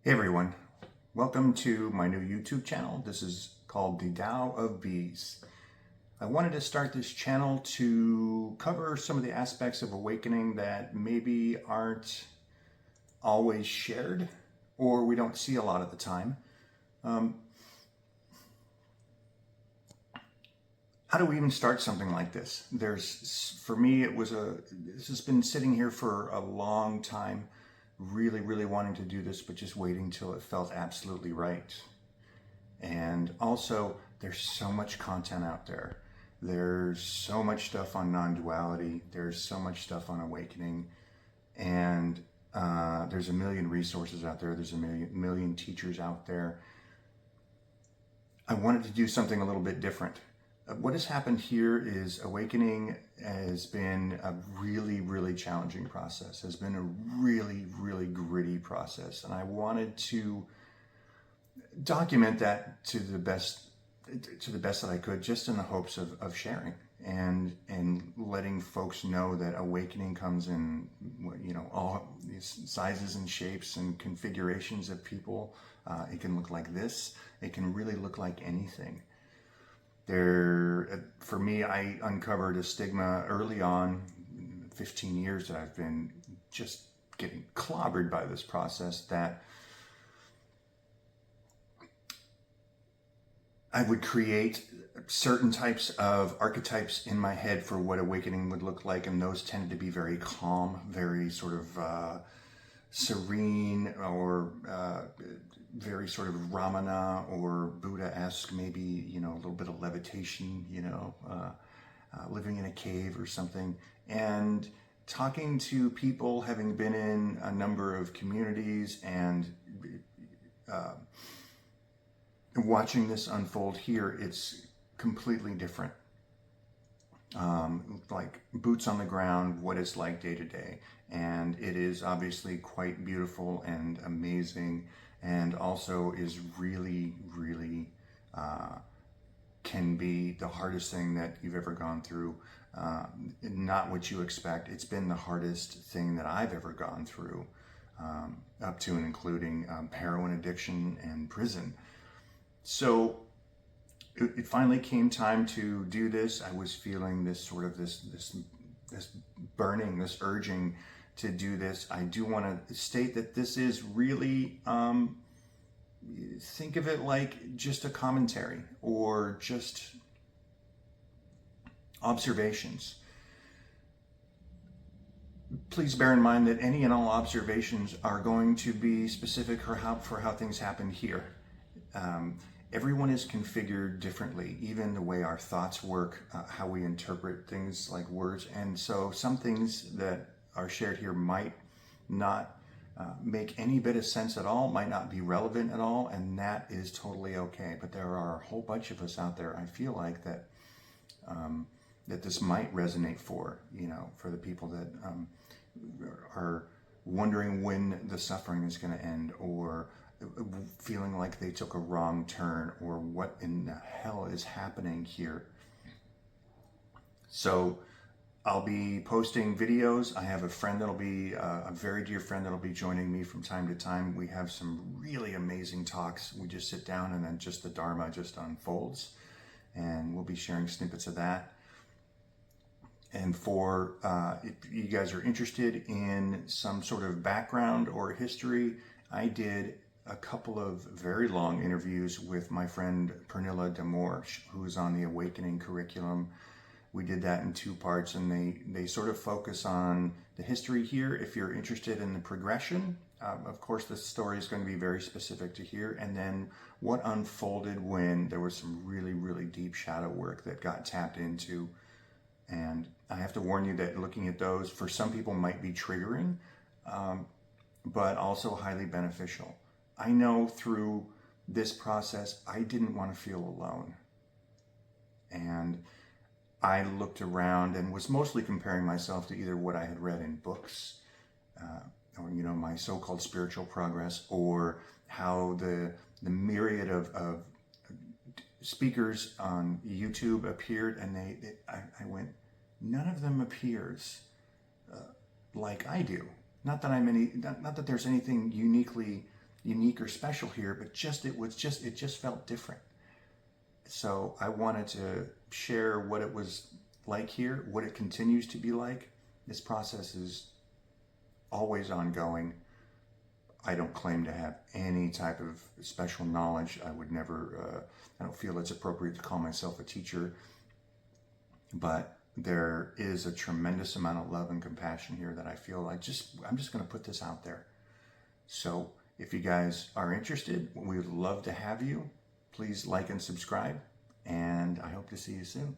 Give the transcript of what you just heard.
Hey everyone, welcome to my new YouTube channel. This is called the Tao of Beeze. I wanted to start this channel to cover some of the aspects of awakening that maybe aren't always shared or we don't see a lot of the time. How do we even start something like this? For me, this has been sitting here for a long time, really wanting to do this, but just waiting till it felt absolutely right. And also, there's so much content out there. There's so much stuff on non-duality. There's so much stuff on awakening. And there's a million resources out there. There's a million teachers out there. I wanted to do something a little bit different. What has happened here is awakening has been a really challenging process, has been a really gritty process. And I wanted to document that to the best that I could, just in the hopes of sharing and letting folks know that awakening comes in, all these sizes and shapes and configurations of people. It can look like this. It can really look like anything. For me, I uncovered a stigma early on, 15 years that I've been just getting clobbered by this process, that I would create certain types of archetypes in my head for what awakening would look like, and those tended to be very calm, very sort of serene, or very sort of Ramana or Buddha-esque, maybe, a little bit of levitation, living in a cave or something. And talking to people, having been in a number of communities and watching this unfold here, it's completely different. Like boots on the ground, what it's like day to day. And it is obviously quite beautiful and amazing, and also is really can be the hardest thing that you've ever gone through. Not what you expect. It's been the hardest thing that I've ever gone through, up to and including heroin addiction and prison. So it finally came time to do this. I was feeling this sort of this burning, this urging to do this. I do want to state that this is really, think of it like just a commentary or just observations. Please bear in mind that any and all observations are going to be specific for how things happen here. Everyone is configured differently, even the way our thoughts work, how we interpret things like words. And so some things that are shared here might not make any bit of sense at all, might not be relevant at all, and that is totally okay. But there are a whole bunch of us out there, I feel like, that that this might resonate for the people that are wondering when the suffering is going to end, or feeling like they took a wrong turn, or what in the hell is happening here. So I'll be posting videos. I have a friend that'll be, a very dear friend that'll be joining me from time to time. We have some really amazing talks. We just sit down and then just the Dharma just unfolds, and we'll be sharing snippets of that. And for, if you guys are interested in some sort of background or history, I did a couple of very long interviews with my friend Pernilla Damore, who's on the Awakening curriculum. We did that in 2 parts, and they sort of focus on the history here. If you're interested in the progression, of course, the story is going to be very specific to here, and then what unfolded when there was some really deep shadow work that got tapped into. And I have to warn you that looking at those, for some people, might be triggering, but also highly beneficial. I know through this process, I didn't want to feel alone. And I looked around and was mostly comparing myself to either what I had read in books, or my so-called spiritual progress, or how the myriad of speakers on YouTube appeared, and I went, none of them appears like I do. Not that there's anything uniquely unique or special here, but it just felt different. So I wanted to share what it was like here, what it continues to be like. This process is always ongoing. I don't claim to have any type of special knowledge. I would never, I don't feel it's appropriate to call myself a teacher, but there is a tremendous amount of love and compassion here that I feel like I'm just going to put this out there. So if you guys are interested, we would love to have you. Please like and subscribe, and I hope to see you soon.